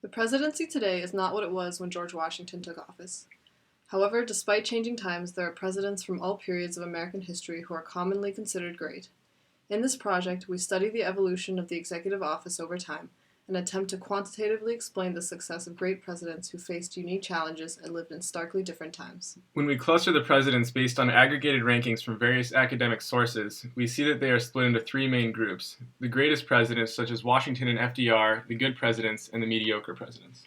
The presidency today is not what it was when George Washington took office. However, despite changing times, there are presidents from all periods of American history who are commonly considered great. In this project, we study the evolution of the executive office over time and attempt to quantitatively explain the success of great presidents who faced unique challenges and lived in starkly different times. When we cluster the presidents based on aggregated rankings from various academic sources, we see that they are split into three main groups: the greatest presidents, such as Washington and FDR, the good presidents, and the mediocre presidents.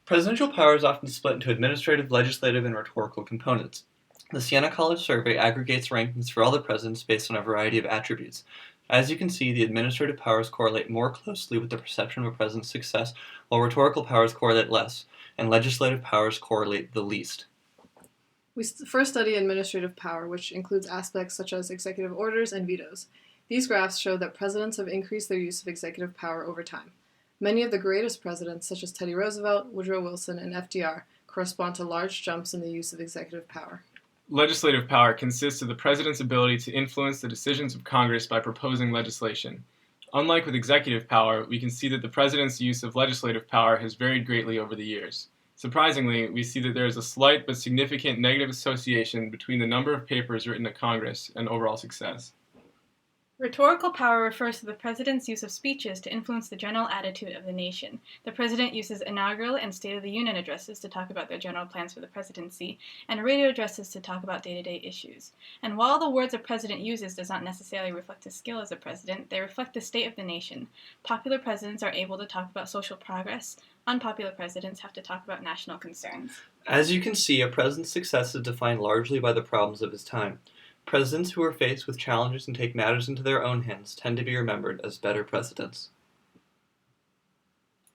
Presidential power is often split into administrative, legislative, and rhetorical components. The Siena College survey aggregates rankings for all the presidents based on a variety of attributes. As you can see, the administrative powers correlate more closely with the perception of a president's success, while rhetorical powers correlate less, and legislative powers correlate the least. We first study administrative power, which includes aspects such as executive orders and vetoes. These graphs show that presidents have increased their use of executive power over time. Many of the greatest presidents, such as Teddy Roosevelt, Woodrow Wilson, and FDR, correspond to large jumps in the use of executive power. Legislative power consists of the president's ability to influence the decisions of Congress by proposing legislation. Unlike with executive power, we can see that the president's use of legislative power has varied greatly over the years. Surprisingly, we see that there is a slight but significant negative association between the number of papers written to Congress and overall success. Rhetorical power refers to the president's use of speeches to influence the general attitude of the nation. The president uses inaugural and State of the Union addresses to talk about their general plans for the presidency, and radio addresses to talk about day-to-day issues. And while the words a president uses does not necessarily reflect his skill as a president, they reflect the state of the nation. Popular presidents are able to talk about social progress. Unpopular presidents have to talk about national concerns. As you can see, a president's success is defined largely by the problems of his time. Presidents who are faced with challenges and take matters into their own hands tend to be remembered as better presidents.